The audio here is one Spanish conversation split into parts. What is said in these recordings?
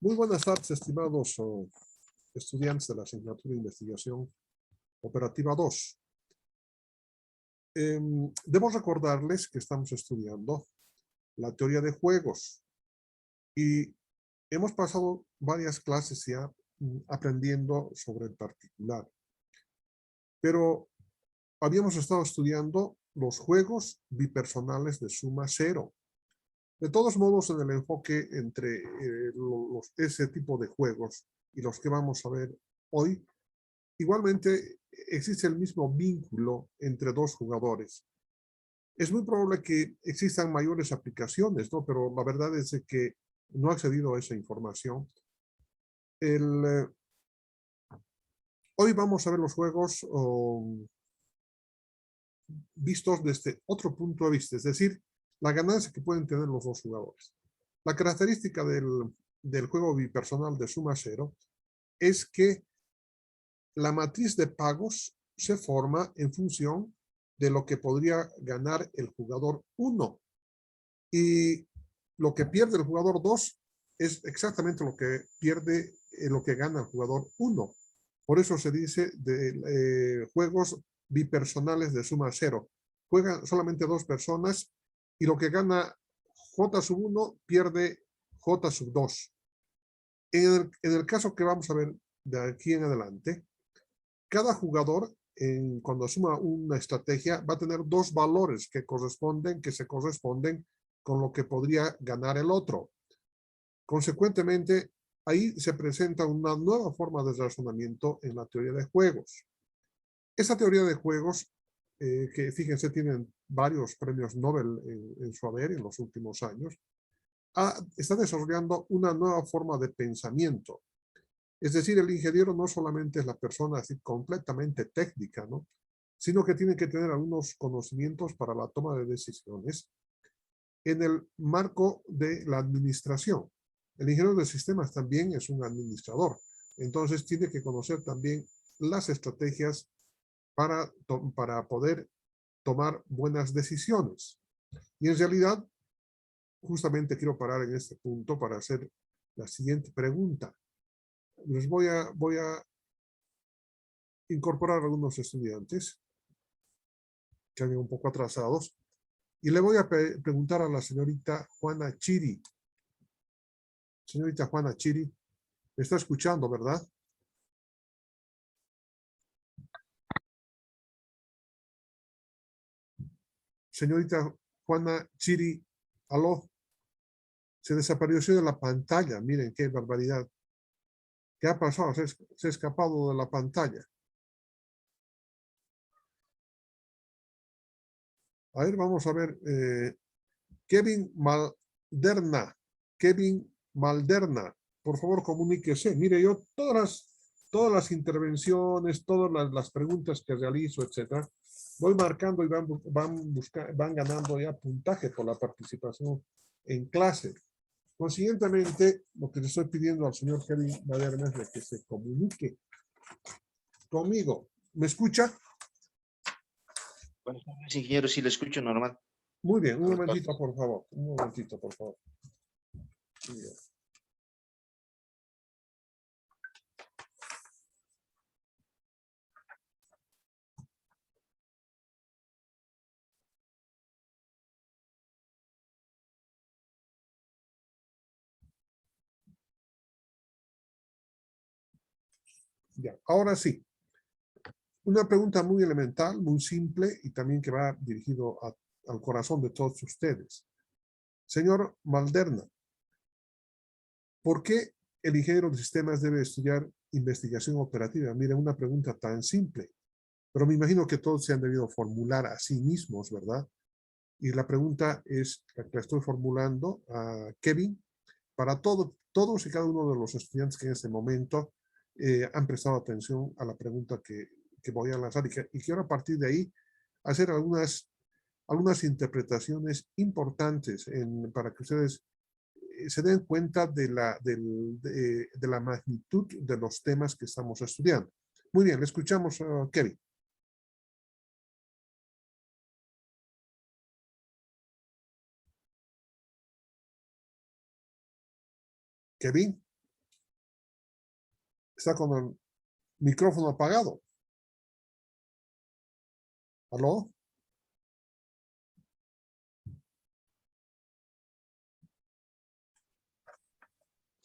Muy buenas tardes, estimados estudiantes de la asignatura de Investigación Operativa 2. Debo recordarles que estamos estudiando la teoría de juegos y hemos pasado varias clases ya aprendiendo sobre el particular. Pero habíamos estado estudiando los juegos bipersonales de suma cero. De todos modos, en el enfoque entre ese tipo de juegos y los que vamos a ver hoy, igualmente existe el mismo vínculo entre dos jugadores. Es muy probable que existan mayores aplicaciones, ¿no? Pero la verdad es que no he accedido a esa información. Hoy vamos a ver los juegos vistos desde otro punto de vista, es decir, la ganancia que pueden tener los dos jugadores. La característica del juego bipersonal de suma cero es que la matriz de pagos se forma en función de lo que podría ganar el jugador 1. Y lo que pierde el jugador 2 es exactamente lo que pierde, lo que gana el jugador 1. Por eso se dice de juegos bipersonales de suma cero. Juegan solamente dos personas y lo que gana J sub 1 pierde J sub 2. En el caso que vamos a ver de aquí en adelante, cada jugador, cuando suma una estrategia, va a tener dos valores que se corresponden con lo que podría ganar el otro. Consecuentemente, ahí se presenta una nueva forma de razonamiento en la teoría de juegos. Esa teoría de juegos, que fíjense, tienen varios premios Nobel en su haber en los últimos años, está desarrollando una nueva forma de pensamiento. Es decir, el ingeniero no solamente es la persona así completamente técnica, ¿no? Sino que tiene que tener algunos conocimientos para la toma de decisiones en el marco de la administración. El ingeniero de sistemas también es un administrador, entonces tiene que conocer también las estrategias para poder tomar buenas decisiones. Y en realidad, justamente quiero parar en este punto para hacer la siguiente pregunta. Les voy a incorporar a algunos estudiantes que han ido un poco atrasados y le voy a preguntar a la señorita Juana Chiri. Señorita Juana Chiri, me está escuchando, ¿verdad? Señorita Juana Chiri, aló, se desapareció de la pantalla. Miren qué barbaridad. ¿Qué ha pasado? Se ha escapado de la pantalla. A ver, vamos a ver. Kevin Malderna, por favor comuníquese. Mire, yo todas las intervenciones, todas las preguntas que realizo, etcétera, voy marcando y van ganando ya puntaje por la participación en clase. Consiguientemente, lo que le estoy pidiendo al señor Kevin Malderna es que se comunique conmigo. ¿Me escucha? Bueno, ingeniero, sí le escucho normal. Muy bien, un momentito, por favor. Un momentito, por favor. Bien. Ya, ahora sí. Una pregunta muy elemental, muy simple y también que va dirigido al corazón de todos ustedes. Señor Malderna, ¿por qué el ingeniero de sistemas debe estudiar investigación operativa? Mire, una pregunta tan simple, pero me imagino que todos se han debido formular a sí mismos, ¿verdad? Y la pregunta es la que estoy formulando a Kevin para todos y cada uno de los estudiantes que en este momento han prestado atención a la pregunta que voy a lanzar y quiero a partir de ahí hacer algunas interpretaciones importantes para que ustedes se den cuenta de la magnitud de los temas que estamos estudiando. Muy bien, le escuchamos a Kevin. Kevin. Está con el micrófono apagado. ¿Aló?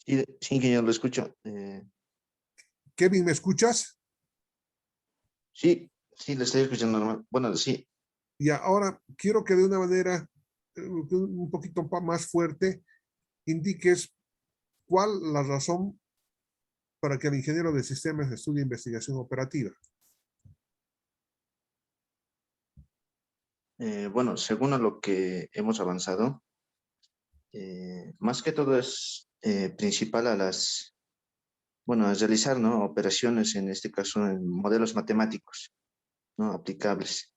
Sí, sí, ingeniero, lo escucho. Kevin, ¿me escuchas? Sí, sí, le estoy escuchando normal. Bueno, sí. Y ahora quiero que de una manera un poquito más fuerte indiques cuál la razón para que el ingeniero de sistemas estudie investigación operativa. Bueno, según a lo que hemos avanzado, más que todo es principal a las, bueno, a realizar, ¿no? Operaciones, en este caso, en modelos matemáticos, ¿no? Aplicables.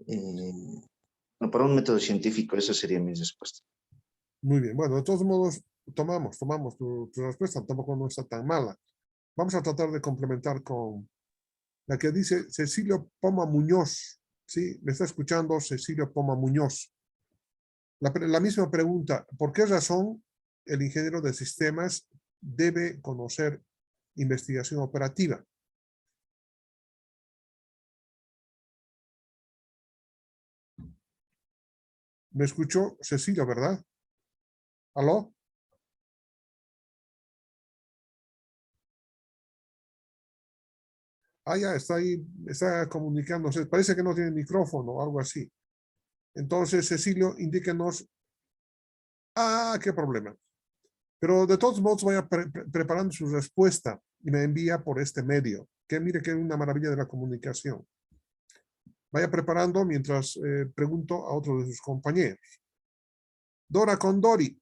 Eh, no, para un método científico, esa sería mi respuesta. Muy bien, bueno, de todos modos, tomamos tu respuesta, tampoco no está tan mala. Vamos a tratar de complementar con la que dice Cecilio Poma Muñoz. ¿Sí? ¿Me está escuchando Cecilio Poma Muñoz? La misma pregunta, ¿por qué razón el ingeniero de sistemas debe conocer investigación operativa? ¿Me escuchó Cecilio, verdad? ¿Aló? Ah, ya, está ahí, está comunicándose. Parece que no tiene micrófono o algo así. Entonces, Cecilio, indíquenos. Ah, qué problema. Pero de todos modos, vaya preparando su respuesta y me envía por este medio. Que mire que es una maravilla de la comunicación. Vaya preparando mientras pregunto a otro de sus compañeros. Dora Condori.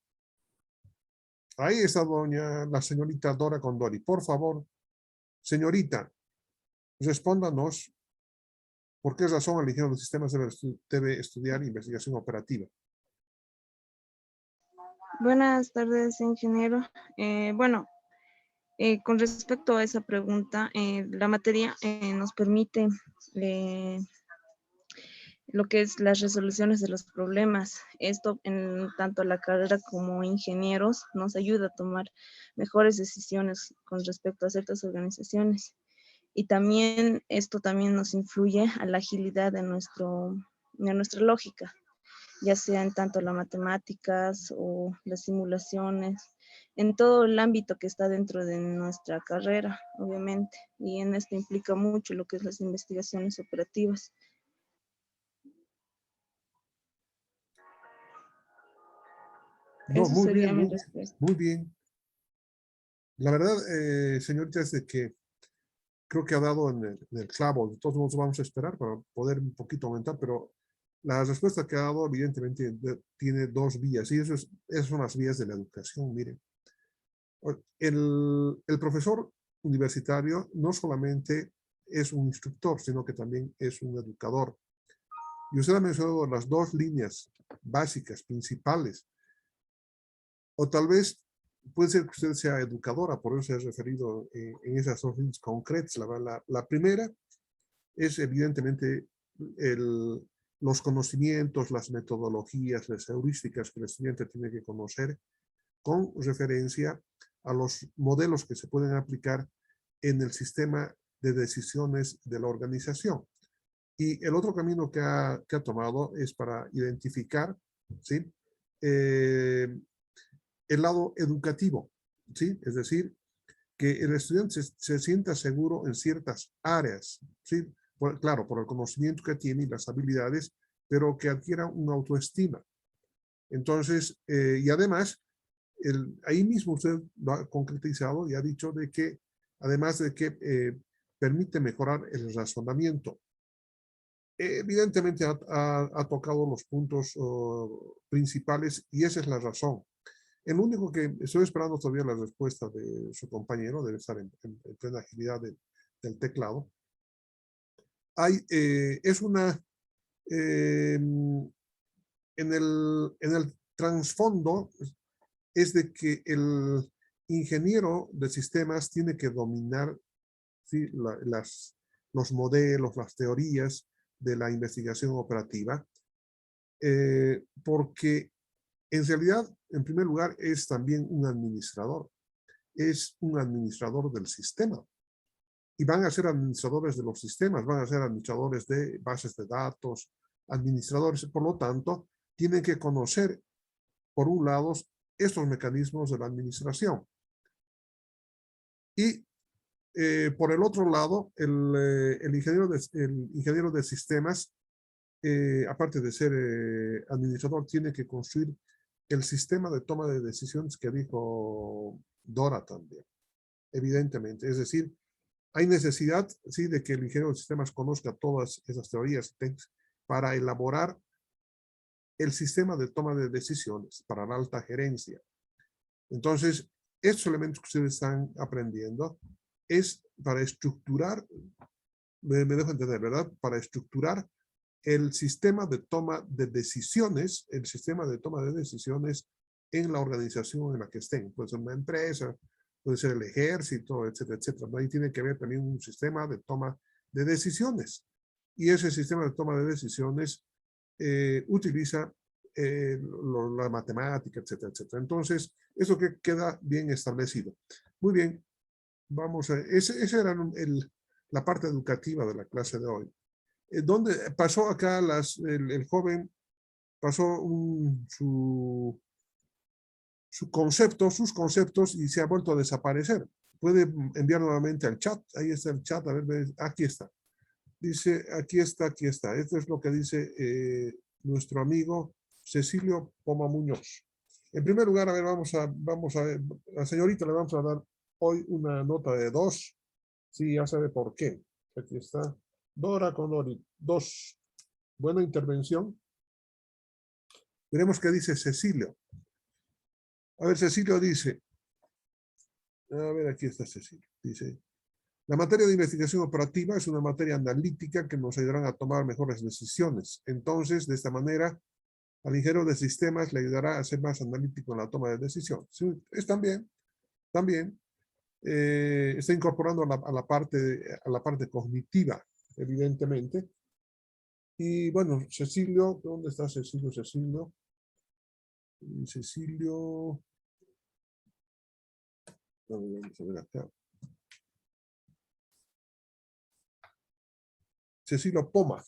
Ahí está la señorita Dora Condori. Por favor, señorita, respóndanos por qué razón el ingeniero de sistemas debe estudiar investigación operativa. Buenas tardes, ingeniero. Bueno, con respecto a esa pregunta, la materia nos permite lo que es las resoluciones de los problemas. Esto, en tanto la carrera como ingenieros, nos ayuda a tomar mejores decisiones con respecto a ciertas organizaciones. Y también esto también nos influye a la agilidad de nuestra lógica, ya sea en tanto las matemáticas o las simulaciones, en todo el ámbito que está dentro de nuestra carrera, obviamente. Y en esto implica mucho lo que es las investigaciones operativas. No, Eso muy sería bien, mi muy, respuesta. muy bien. La verdad, señorita, es de que creo que ha dado en el clavo. De todos modos, vamos a esperar para poder un poquito aumentar, pero la respuesta que ha dado, evidentemente, tiene dos vías, y esas son las vías de la educación. Miren, el profesor universitario no solamente es un instructor, sino que también es un educador. Y usted ha mencionado las dos líneas básicas, principales, o tal vez puede ser que usted sea educadora, por eso se ha referido en esas dos líneas concretas. La primera es evidentemente los conocimientos, las metodologías, las heurísticas que el estudiante tiene que conocer con referencia a los modelos que se pueden aplicar en el sistema de decisiones de la organización. Y el otro camino que ha tomado es para identificar, ¿sí? El lado educativo, ¿sí? Es decir, que el estudiante se sienta seguro en ciertas áreas, ¿sí? Claro, por el conocimiento que tiene y las habilidades, pero que adquiera una autoestima. Entonces, y además, ahí mismo usted lo ha concretizado y ha dicho de que, además de que permite mejorar el razonamiento. Evidentemente ha tocado los puntos principales y esa es la razón. El único que estoy esperando todavía la respuesta de su compañero, debe estar en plena agilidad del teclado. Es una, en el trasfondo es de que el ingeniero de sistemas tiene que dominar, ¿sí? Los modelos, las teorías de la investigación operativa, porque En realidad, en primer lugar, es también un administrador. Es un administrador del sistema. Y van a ser administradores de los sistemas, van a ser administradores de bases de datos, administradores. Por lo tanto, tienen que conocer, por un lado, estos mecanismos de la administración. Y por el otro lado, el ingeniero de sistemas, aparte de ser administrador, tiene que construir el sistema de toma de decisiones que dijo Dora también, evidentemente. Es decir, hay necesidad, sí, de que el ingeniero de sistemas conozca todas esas teorías para elaborar el sistema de toma de decisiones para la alta gerencia. Entonces, estos elementos que ustedes están aprendiendo es para estructurar, me dejo entender, ¿verdad? Para estructurar el sistema de toma de decisiones, en la organización en la que estén. Puede ser una empresa, puede ser el ejército, etcétera, etcétera. Ahí tiene que haber también un sistema de toma de decisiones. Y ese sistema de toma de decisiones utiliza la matemática, etcétera, etcétera. Entonces, eso que queda bien establecido. Muy bien, vamos a... Esa era la parte educativa de la clase de hoy. Donde pasó acá el joven, pasó sus conceptos y se ha vuelto a desaparecer. Puede enviar nuevamente al chat. Ahí está el chat. A ver, aquí está. Dice, aquí está. Esto es lo que dice nuestro amigo Cecilio Poma Muñoz. En primer lugar, a ver, vamos a ver. A la señorita le vamos a dar hoy una nota de 2. Sí, ya sabe por qué. Aquí está. Dora Conori, 2. Buena intervención. Veremos qué dice Cecilio. A ver, Cecilio dice. A ver, aquí está Cecilio. Dice. La materia de investigación operativa es una materia analítica que nos ayudará a tomar mejores decisiones. Entonces, de esta manera, al ingeniero de sistemas le ayudará a ser más analítico en la toma de decisiones. Sí, es también está incorporando a la parte cognitiva, evidentemente. Y bueno, Cecilio, ¿dónde está Cecilio? Cecilio, vamos a ver acá. Cecilio Poma.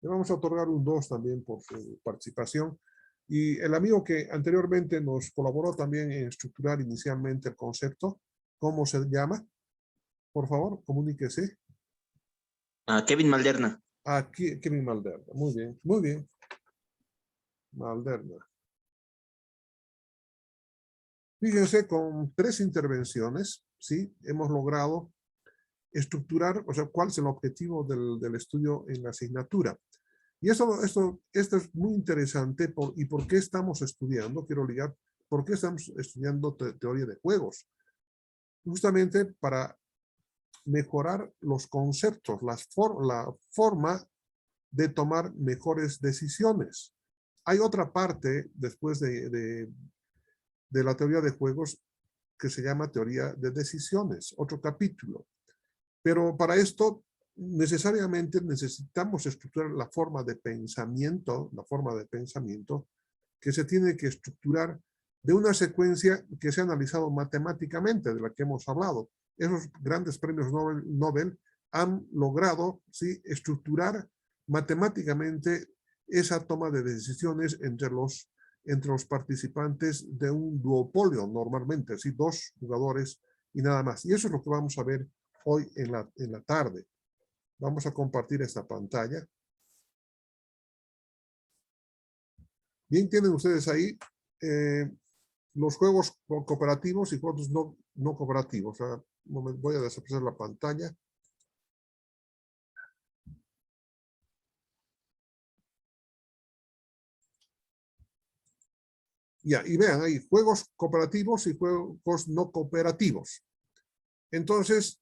Le vamos a otorgar un 2 también por su participación. Y el amigo que anteriormente nos colaboró también en estructurar inicialmente el concepto, ¿cómo se llama? Por favor, comuníquese. Kevin Malderna. Kevin Malderna. Muy bien. Malderna. Fíjense, con 3 intervenciones, ¿sí? Hemos logrado estructurar, o sea, cuál es el objetivo del estudio en la asignatura. Y esto es muy interesante. ¿Y por qué estamos estudiando? Quiero ligar, ¿por qué estamos estudiando teoría de juegos? Justamente para mejorar los conceptos, la forma de tomar mejores decisiones. Hay otra parte, después de la teoría de juegos, que se llama teoría de decisiones, otro capítulo. Pero para esto, necesariamente necesitamos estructurar la forma de pensamiento que se tiene que estructurar de una secuencia que se ha analizado matemáticamente, de la que hemos hablado. Esos grandes premios Nobel han logrado, ¿sí?, estructurar matemáticamente esa toma de decisiones entre los participantes de un duopolio normalmente, ¿sí?, 2 jugadores y nada más. Y eso es lo que vamos a ver hoy en la tarde. Vamos a compartir esta pantalla. Bien, tienen ustedes ahí los juegos cooperativos y juegos no cooperativos. Voy a desaparecer la pantalla. Ya, y vean ahí, juegos cooperativos y juegos no cooperativos. Entonces,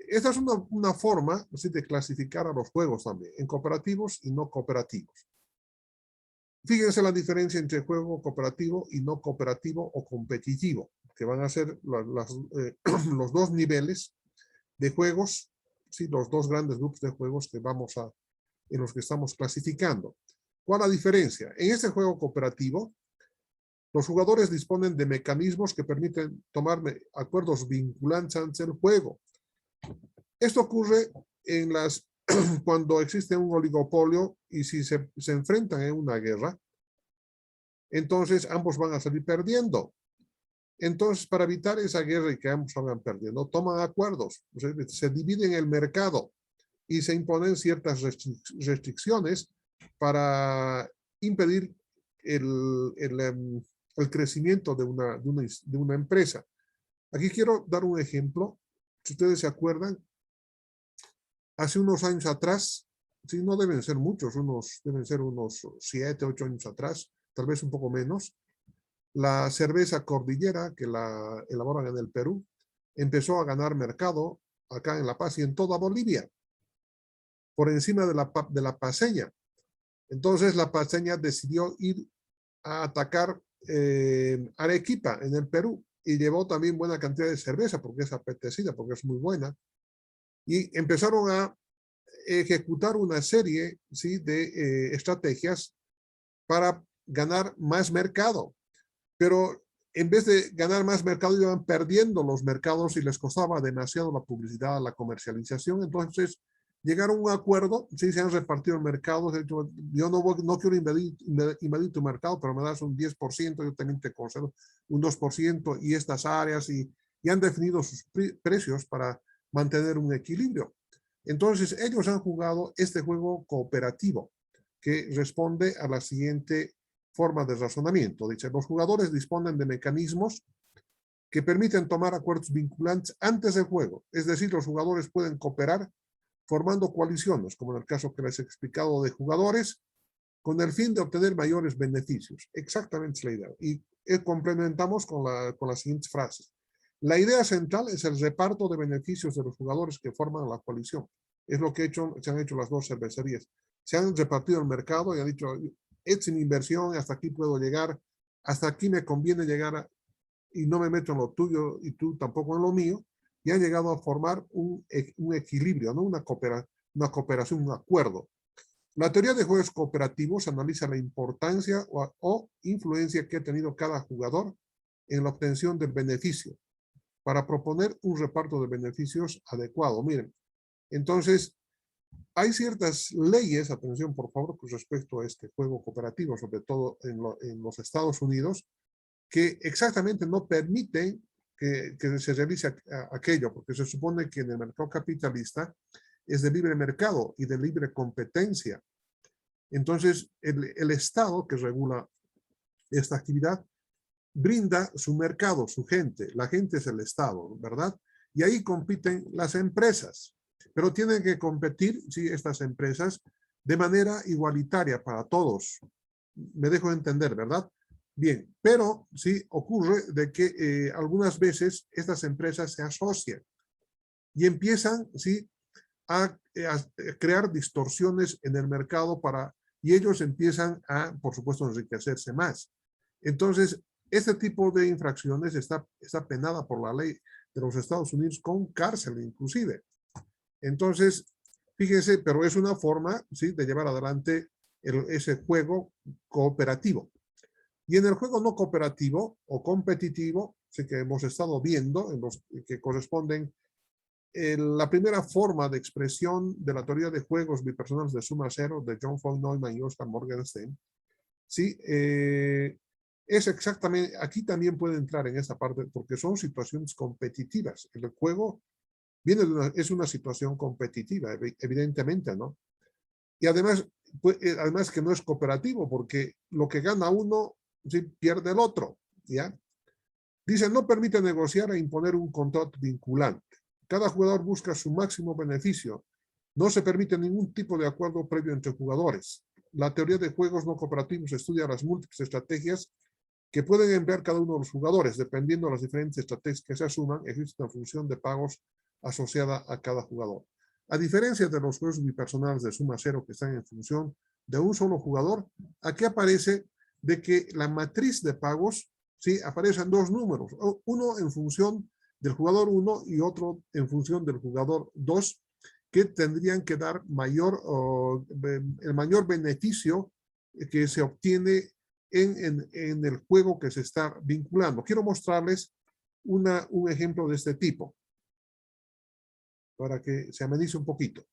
esta es una forma, ¿sí?, de clasificar a los juegos también, en cooperativos y no cooperativos. Fíjense la diferencia entre juego cooperativo y no cooperativo o competitivo, que van a ser los 2 niveles de juegos, ¿sí?, los 2 grandes grupos de juegos en los que estamos clasificando. ¿Cuál es la diferencia? En este juego cooperativo, los jugadores disponen de mecanismos que permiten tomar acuerdos vinculantes ante el juego. Esto ocurre en cuando existe un oligopolio y si se enfrentan en una guerra, entonces ambos van a salir perdiendo. Entonces, para evitar esa guerra y que ambos salgan perdiendo, toman acuerdos, se dividen el mercado y se imponen ciertas restricciones para impedir el crecimiento de una empresa. Aquí quiero dar un ejemplo. Si ustedes se acuerdan, hace unos años atrás, sí, no deben ser muchos, deben ser unos 7, 8 años atrás, tal vez un poco menos, la cerveza Cordillera, que la elaboran en el Perú, empezó a ganar mercado acá en La Paz y en toda Bolivia, por encima de la paceña. Entonces la paceña decidió ir a atacar Arequipa en el Perú y llevó también buena cantidad de cerveza porque es apetecida, porque es muy buena. Y empezaron a ejecutar una serie, ¿sí?, de estrategias para ganar más mercado. Pero en vez de ganar más mercado, iban perdiendo los mercados y les costaba demasiado la publicidad, la comercialización. Entonces llegaron a un acuerdo, sí, se han repartido el mercado. De hecho, yo no quiero invadir tu mercado, pero me das un 10%, yo también te concedo un 2% y estas áreas, y han definido sus precios para mantener un equilibrio. Entonces ellos han jugado este juego cooperativo que responde a la siguiente forma de razonamiento. Dice, los jugadores disponen de mecanismos que permiten tomar acuerdos vinculantes antes del juego. Es decir, los jugadores pueden cooperar formando coaliciones, como en el caso que les he explicado de jugadores, con el fin de obtener mayores beneficios. Exactamente es la idea. Y complementamos con las siguientes frases. La idea central es el reparto de beneficios de los jugadores que forman la coalición. Es lo que se han hecho las dos cervecerías. Se han repartido el mercado y han dicho, es mi inversión, hasta aquí puedo llegar, hasta aquí me conviene llegar y no me meto en lo tuyo y tú tampoco en lo mío, y han llegado a formar un equilibrio, ¿no? Una cooperación, un acuerdo. La teoría de juegos cooperativos analiza la importancia o influencia que ha tenido cada jugador en la obtención del beneficio para proponer un reparto de beneficios adecuado. Miren, entonces, hay ciertas leyes, atención por favor, con respecto a este juego cooperativo, sobre todo en los Estados Unidos, que exactamente no permiten que se realice aquello, porque se supone que en el mercado capitalista es de libre mercado y de libre competencia. Entonces, el Estado que regula esta actividad brinda su mercado, su gente. La gente es el Estado, ¿verdad? Y ahí compiten las empresas. Pero tienen que competir, sí, estas empresas de manera igualitaria para todos. Me dejo entender, ¿verdad? Bien, pero sí ocurre de que algunas veces estas empresas se asocian y empiezan, sí, a crear distorsiones en el mercado y ellos empiezan a, por supuesto, enriquecerse más. Entonces, este tipo de infracciones está penada por la ley de los Estados Unidos con cárcel inclusive. Entonces, fíjense, pero es una forma, ¿sí?, de llevar adelante ese juego cooperativo. Y en el juego no cooperativo o competitivo, sí, que hemos estado viendo, en los que corresponden la primera forma de expresión de la teoría de juegos bipersonales de suma cero de John von Neumann y Oscar Morgenstern, sí, es exactamente, aquí también puede entrar en esa parte, porque son situaciones competitivas. El juego es una situación competitiva, evidentemente, ¿no? Y además que no es cooperativo, porque lo que gana uno, sí, pierde el otro, ¿ya? Dice, no permite negociar e imponer un contrato vinculante. Cada jugador busca su máximo beneficio. No se permite ningún tipo de acuerdo previo entre jugadores. La teoría de juegos no cooperativos estudia las múltiples estrategias que pueden emplear cada uno de los jugadores, dependiendo de las diferentes estrategias que se asuman. Existe una función de pagos asociada a cada jugador. A diferencia de los juegos bipersonales de suma cero que están en función de un solo jugador, aquí aparece de que la matriz de pagos, sí, aparecen dos números, uno en función del jugador 1 y otro en función del jugador 2, que tendrían que dar el mayor beneficio que se obtiene en el juego que se está vinculando. Quiero mostrarles un ejemplo de este tipo para que se amenice un poquito.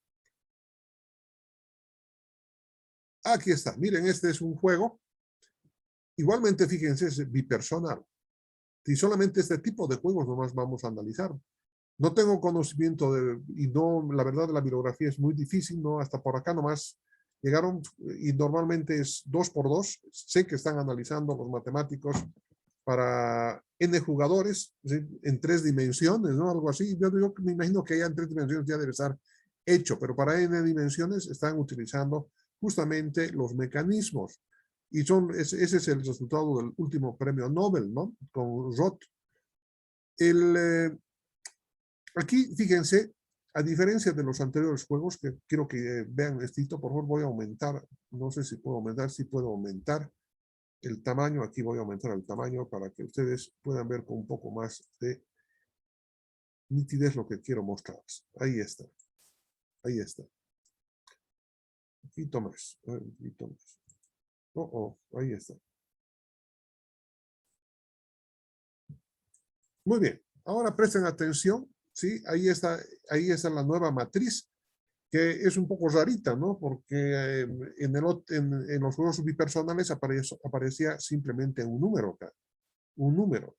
Aquí está. Miren, este es un juego. Igualmente, fíjense, es bipersonal. Y solamente este tipo de juegos nomás vamos a analizar. No tengo conocimiento y no, la verdad, la bibliografía es muy difícil, ¿no? Hasta por acá nomás llegaron y normalmente es 2x2. Sé que están analizando los matemáticos para N jugadores, ¿sí? En 3 dimensiones, ¿no? Algo así. Yo me imagino que ya en 3 dimensiones ya debe estar hecho, pero para N dimensiones están utilizando justamente los mecanismos. Y ese es el resultado del último premio Nobel, ¿no? Con Roth. Aquí, fíjense, a diferencia de los anteriores juegos, que quiero que vean esto, por favor, voy a aumentar, no sé si puedo aumentar, si puedo aumentar el tamaño. Aquí voy a aumentar el tamaño para que ustedes puedan ver con un poco más de nitidez lo que quiero mostrarles. Ahí está. Ahí está. Un poquito más. Un poquito más. Ahí está. Muy bien. Ahora presten atención. ¿Sí? Ahí está la nueva matriz, que es un poco rarita, ¿no? Porque en los juegos bipersonales aparecía simplemente un número acá. Un número.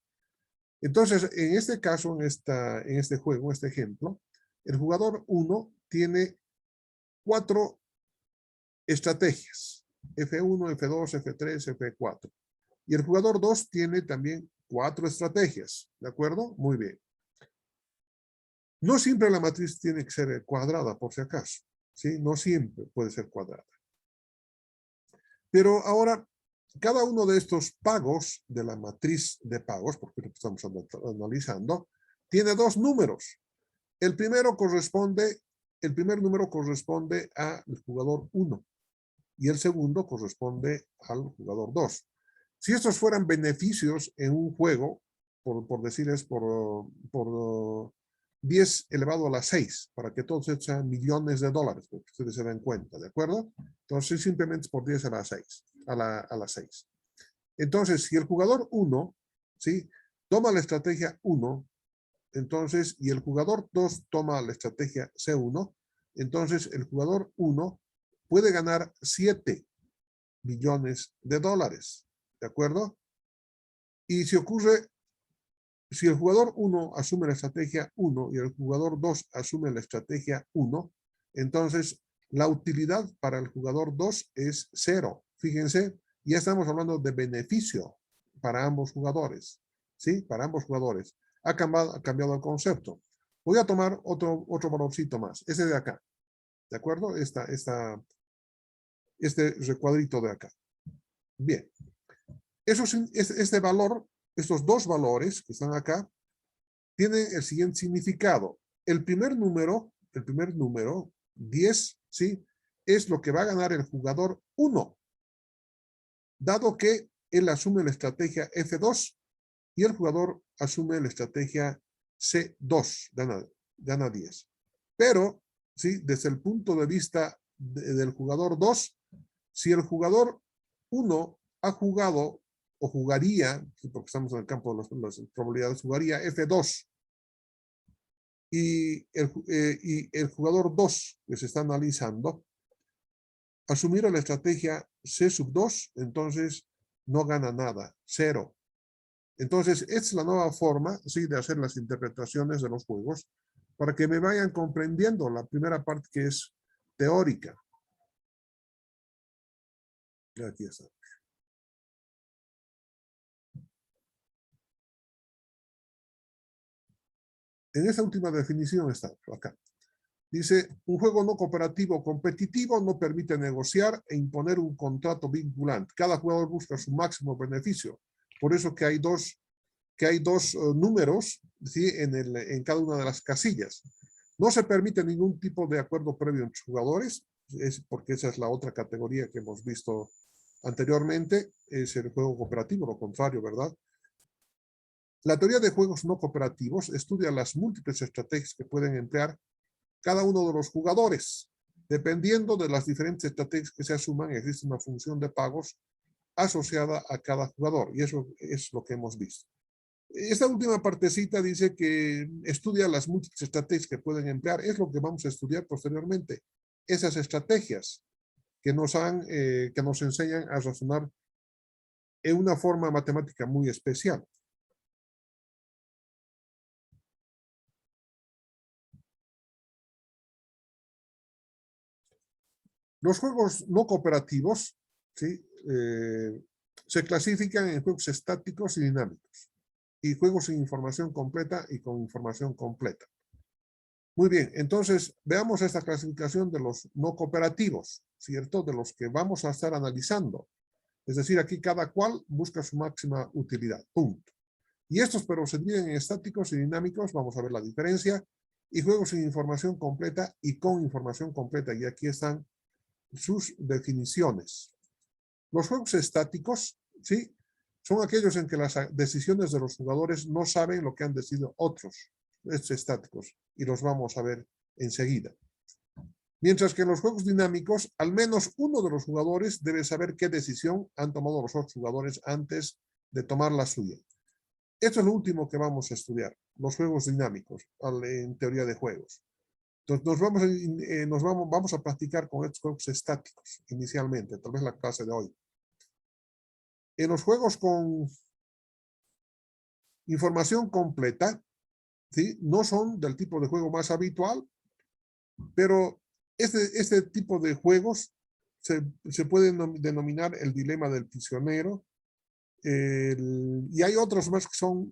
Entonces, en este caso, en este juego, este ejemplo, el jugador 1 tiene 4 estrategias. F1, F2, F3, F4. Y el jugador 2 tiene también 4 estrategias. ¿De acuerdo? Muy bien. No siempre la matriz tiene que ser cuadrada, por si acaso. ¿Sí? No siempre puede ser cuadrada. Pero ahora, cada uno de estos pagos de la matriz de pagos, porque lo que estamos analizando, tiene 2 números. El primer número corresponde al jugador 1 y el segundo corresponde al jugador 2. Si estos fueran beneficios en un juego, por decir es por 10 elevado a la 6, para que todos sean millones de dólares, para que ustedes se den cuenta, ¿de acuerdo? Entonces simplemente es por 10 a la 6, a la 6. Entonces, si el jugador 1, ¿sí?, toma la estrategia 1, entonces, y el jugador 2 toma la estrategia C1, entonces el jugador 1 puede ganar 7 millones de dólares, ¿de acuerdo? Y si el jugador 1 asume la estrategia 1 y el jugador 2 asume la estrategia 1, entonces la utilidad para el jugador 2 es 0. Fíjense, ya estamos hablando de beneficio para ambos jugadores, ¿sí? Para ambos jugadores. Ha cambiado el concepto. Voy a tomar otro valorcito más, ese de acá, ¿de acuerdo? Este recuadrito de acá. Bien. Este valor, estos 2 valores que están acá, tienen el siguiente significado. El primer número, 10, ¿sí?, es lo que va a ganar el jugador 1, dado que él asume la estrategia F2 y el jugador asume la estrategia C2, gana 10. Pero, ¿sí?, desde el punto de vista del jugador 2, si el jugador 1 ha jugado o jugaría, porque estamos en el campo de las probabilidades, jugaría F2 y el jugador 2 que se está analizando asumiera la estrategia C2, entonces no gana nada, 0. Entonces, esta es la nueva forma, ¿sí?, de hacer las interpretaciones de los juegos para que me vayan comprendiendo la primera parte, que es teórica. Aquí está. En esa última definición está acá. Dice, un juego no cooperativo o competitivo no permite negociar e imponer un contrato vinculante. Cada jugador busca su máximo beneficio. Por eso que hay dos números, ¿sí?, en cada una de las casillas. No se permite ningún tipo de acuerdo previo entre jugadores, porque esa es la otra categoría que hemos visto anteriormente, es el juego cooperativo, lo contrario, ¿verdad? La teoría de juegos no cooperativos estudia las múltiples estrategias que pueden emplear cada uno de los jugadores Dependiendo de las diferentes estrategias que se asuman, existe una función de pagos asociada a cada jugador, y eso es lo que hemos visto. Esta última partecita dice que estudia las múltiples estrategias que pueden emplear. Es lo que vamos a estudiar posteriormente. Esas estrategias que nos enseñan a razonar en una forma matemática muy especial. Los juegos no cooperativos, ¿sí? Se clasifican en juegos estáticos y dinámicos, y juegos sin información completa y con información completa. Muy bien, entonces veamos esta clasificación de los no cooperativos, ¿cierto? De los que vamos a estar analizando. Es decir, aquí cada cual busca su máxima utilidad, punto. Y estos, pero se dividen en estáticos y dinámicos, vamos a ver la diferencia, y juegos sin información completa y con información completa, y aquí están sus definiciones. Los juegos estáticos, ¿sí? Son aquellos en que las decisiones de los jugadores no saben lo que han decidido otros, estos estáticos, y los vamos a ver enseguida. Mientras que en los juegos dinámicos, al menos uno de los jugadores debe saber qué decisión han tomado los otros jugadores antes de tomar la suya. Esto es lo último que vamos a estudiar, los juegos dinámicos, en teoría de juegos. Entonces vamos a practicar con estos juegos estáticos inicialmente, tal vez la clase de hoy. En los juegos con información completa, ¿sí? No son del tipo de juego más habitual, pero este tipo de juegos se puede denominar el dilema del prisionero, y hay otros más que son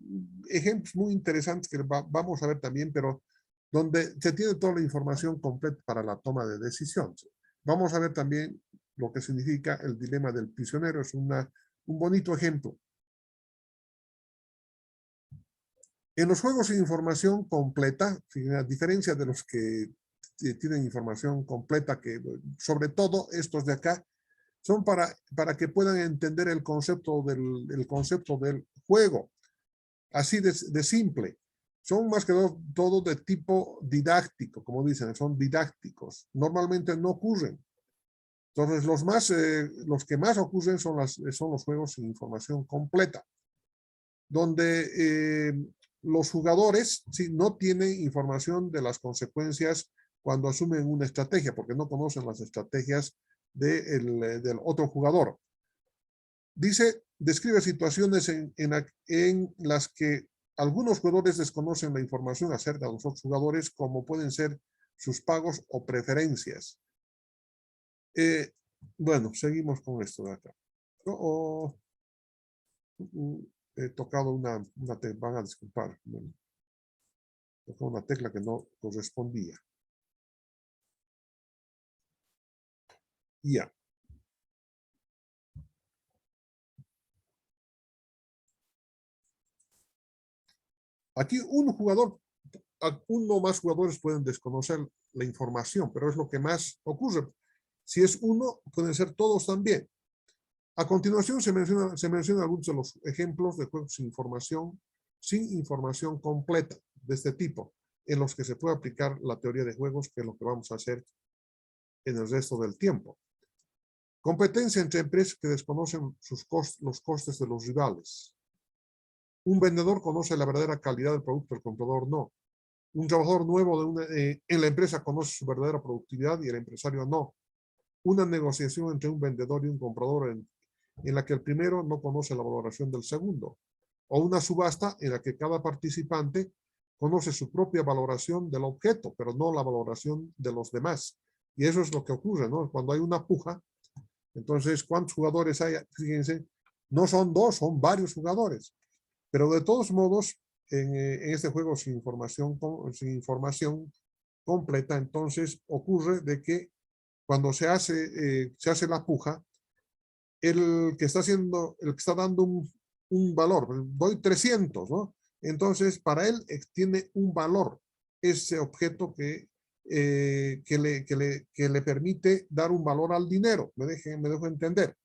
ejemplos muy interesantes que vamos a ver también, pero donde se tiene toda la información completa para la toma de decisiones. Vamos a ver también lo que significa el dilema del prisionero, es un bonito ejemplo. En los juegos sin información completa, a diferencia de los que tienen información completa, que sobre todo estos de acá, son para que puedan entender el concepto del juego, así de simple. Son más que todo de tipo didáctico, como dicen, son didácticos. Normalmente no ocurren. Entonces, los que más ocurren son los juegos sin información completa, donde los jugadores sí, no tienen información de las consecuencias cuando asumen una estrategia, porque no conocen las estrategias del otro jugador. Describe situaciones en las que algunos jugadores desconocen la información acerca de los otros jugadores, como pueden ser sus pagos o preferencias. Bueno, seguimos con esto de acá. He tocado una tecla, van a disculpar, tocó una tecla que no correspondía. Ya. Aquí uno o más jugadores pueden desconocer la información, pero es lo que más ocurre. Si es uno, pueden ser todos también. A continuación se menciona algunos de los ejemplos de juegos sin información completa de este tipo, en los que se puede aplicar la teoría de juegos, que es lo que vamos a hacer en el resto del tiempo. Competencia entre empresas que desconocen los costes de los rivales. Un vendedor conoce la verdadera calidad del producto, el comprador no. Un trabajador nuevo en la empresa conoce su verdadera productividad y el empresario no. Una negociación entre un vendedor y un comprador en la que el primero no conoce la valoración del segundo. O una subasta en la que cada participante conoce su propia valoración del objeto, pero no la valoración de los demás. Y eso es lo que ocurre, ¿no? Cuando hay una puja, entonces, ¿cuántos jugadores hay? Fíjense, no son dos, son varios jugadores. Pero de todos modos, en este juego sin información completa, entonces ocurre de que cuando se hace la puja, el que está dando un valor, doy 300, ¿no? Entonces, para él tiene un valor ese objeto que le permite dar un valor al dinero, me dejo entender.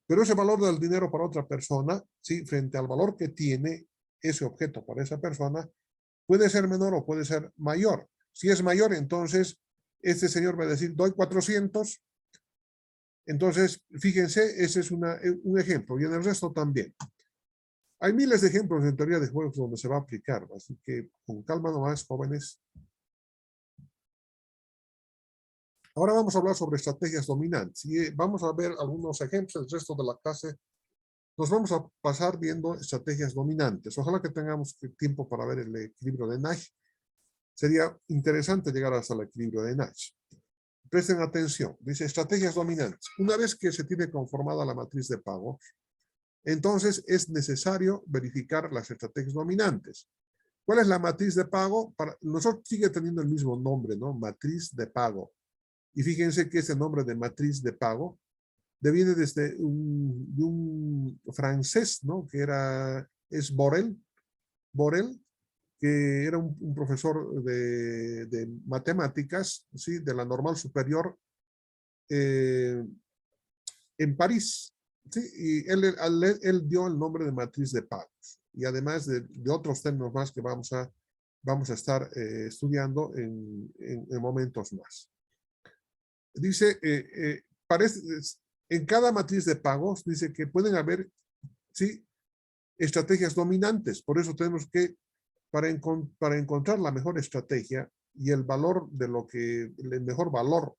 Pero ese valor del dinero para otra persona, ¿sí? Frente al valor que tiene ese objeto para esa persona, puede ser menor o puede ser mayor. Si es mayor, entonces Este señor va a decir, doy 400. Entonces, fíjense, ese es un ejemplo, y en el resto también. Hay miles de ejemplos en teoría de juegos donde se va a aplicar, así que con calma nomás, jóvenes. Ahora vamos a hablar sobre estrategias dominantes y vamos a ver algunos ejemplos. El resto de la clase nos vamos a pasar viendo estrategias dominantes. Ojalá que tengamos tiempo para ver el equilibrio de Nash. Sería interesante llegar hasta el equilibrio de Nash. Presten atención. Dice estrategias dominantes. Una vez que se tiene conformada la matriz de pago, entonces es necesario verificar las estrategias dominantes. ¿Cuál es la matriz de pago? Nosotros sigue teniendo el mismo nombre, ¿no? Matriz de pago. Y fíjense que ese nombre de matriz de pago deviene desde un francés, ¿no? Que es Borel, que era un profesor de matemáticas, ¿sí? De la normal superior en París. ¿Sí? Y él dio el nombre de matriz de pagos. Y además de otros términos más que vamos a estar estudiando en momentos más. Dice, en cada matriz de pagos, dice que pueden haber, ¿sí? Estrategias dominantes. Por eso tenemos que, para encontrar la mejor estrategia y el valor el mejor valor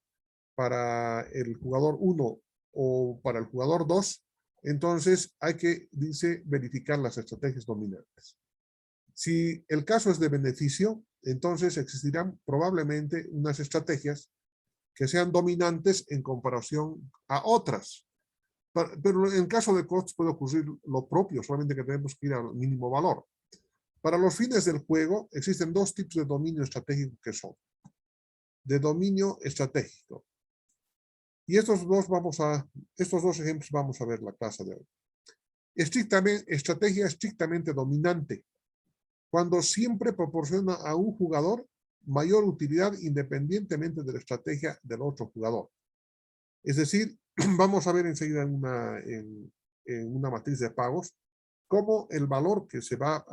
para el jugador 1 o para el jugador 2, entonces hay que, dice, verificar las estrategias dominantes. Si el caso es de beneficio, entonces existirán probablemente unas estrategias que sean dominantes en comparación a otras. Pero en caso de costos puede ocurrir lo propio, solamente que tenemos que ir al mínimo valor. Para los fines del juego existen dos tipos de dominio estratégico que son. De dominio estratégico. Y estos dos ejemplos vamos a ver la clase de hoy. Estrategia estrictamente dominante. Cuando siempre proporciona a un jugador mayor utilidad independientemente de la estrategia del otro jugador. Es decir, vamos a ver enseguida en una matriz de pagos cómo el valor que va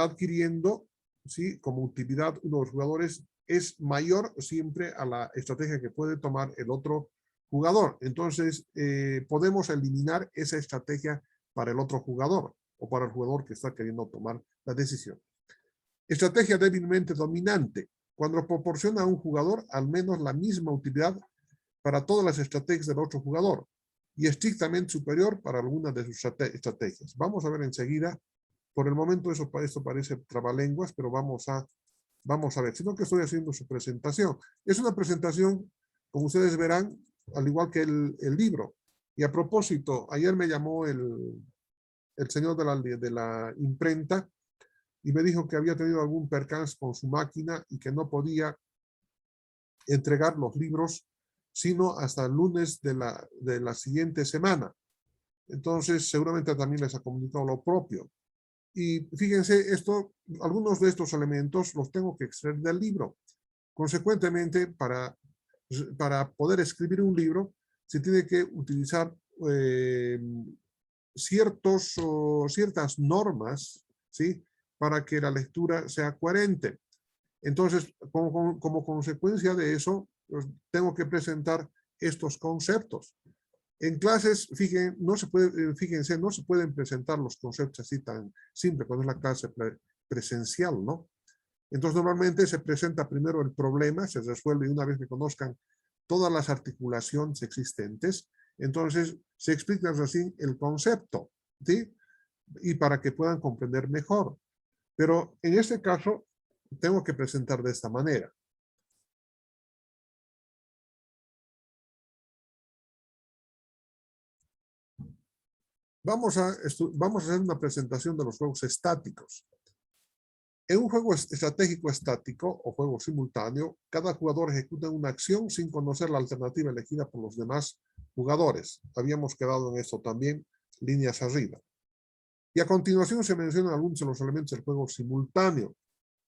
adquiriendo, ¿sí? Como utilidad uno de los jugadores es mayor siempre a la estrategia que puede tomar el otro jugador. Entonces, podemos eliminar esa estrategia para el otro jugador o para el jugador que está queriendo tomar la decisión. Estrategia débilmente dominante, cuando proporciona a un jugador al menos la misma utilidad para todas las estrategias del otro jugador y estrictamente superior para alguna de sus estrategias. Vamos a ver enseguida. Por el momento esto parece trabalenguas, pero vamos a ver. Sino que estoy haciendo su presentación. Es una presentación, como ustedes verán, al igual que el libro. Y a propósito, ayer me llamó el señor de la imprenta y me dijo que había tenido algún percance con su máquina y que no podía entregar los libros sino hasta el lunes de la siguiente semana. Entonces, seguramente también les ha comunicado lo propio. Y fíjense, algunos de estos elementos los tengo que extraer del libro. Consecuentemente, para poder escribir un libro, se tiene que utilizar ciertas normas, ¿sí? Para que la lectura sea coherente. Entonces, como consecuencia de eso, pues, tengo que presentar estos conceptos. En clases, fíjense, no se pueden presentar los conceptos así tan simple cuando es la clase presencial, ¿no? Entonces, normalmente se presenta primero el problema, se resuelve una vez que conozcan todas las articulaciones existentes, entonces se explica así el concepto, ¿sí? Y para que puedan comprender mejor. Pero en este caso, tengo que presentar de esta manera. Vamos a hacer una presentación de los juegos estáticos. En un juego estratégico estático o juego simultáneo, cada jugador ejecuta una acción sin conocer la alternativa elegida por los demás jugadores. Habíamos quedado en esto también, líneas arriba. Y a continuación se mencionan algunos de los elementos del juego simultáneo,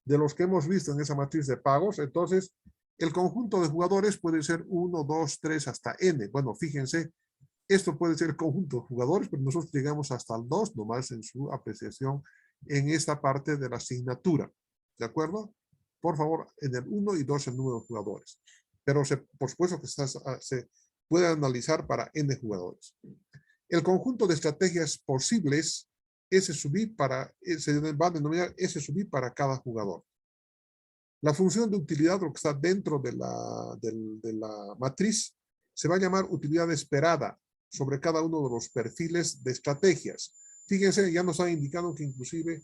de los que hemos visto en esa matriz de pagos. Entonces, el conjunto de jugadores puede ser 1, 2, 3, hasta n. Bueno, fíjense, esto puede ser el conjunto de jugadores, pero nosotros llegamos hasta el 2, nomás en su apreciación en esta parte de la asignatura. ¿De acuerdo? por favor, en el 1 y 2 el número de jugadores. Pero por supuesto que se puede analizar para n jugadores. El conjunto de estrategias posibles S sub i se va a denominar S sub i para cada jugador. La función de utilidad, lo que está dentro de la matriz, se va a llamar utilidad esperada sobre cada uno de los perfiles de estrategias. Fíjense, ya nos ha indicado que inclusive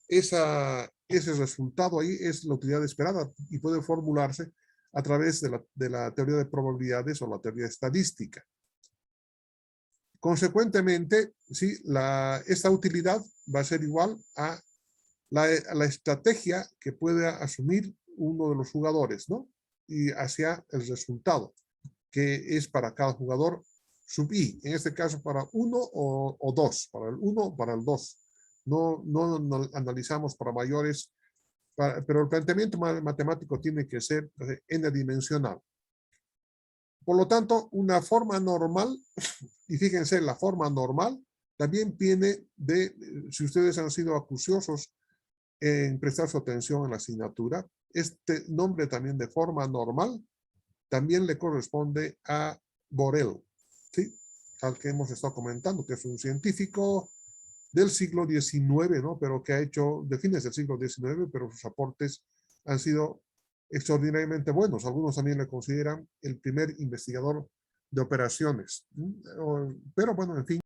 ese resultado ahí es la utilidad esperada y puede formularse a través de la teoría de probabilidades o la teoría estadística. Consecuentemente, ¿sí? Esta utilidad va a ser igual a la estrategia que pueda asumir uno de los jugadores, ¿no? Y hacia el resultado, que es para cada jugador sub i, en este caso para 1 o 2, para el 1 o para el 2. No analizamos para mayores, pero el planteamiento matemático tiene que ser n-dimensional. Por lo tanto, una forma normal, y fíjense, la forma normal también viene si ustedes han sido acuciosos en prestar su atención en la asignatura, este nombre también de forma normal también le corresponde a Borel, ¿sí? Al que hemos estado comentando, que es un científico del siglo XIX, ¿no? Pero que ha hecho de fines del siglo XIX, pero sus aportes han sido extraordinariamente buenos. Algunos también le consideran el primer investigador de operaciones. Pero bueno, en fin.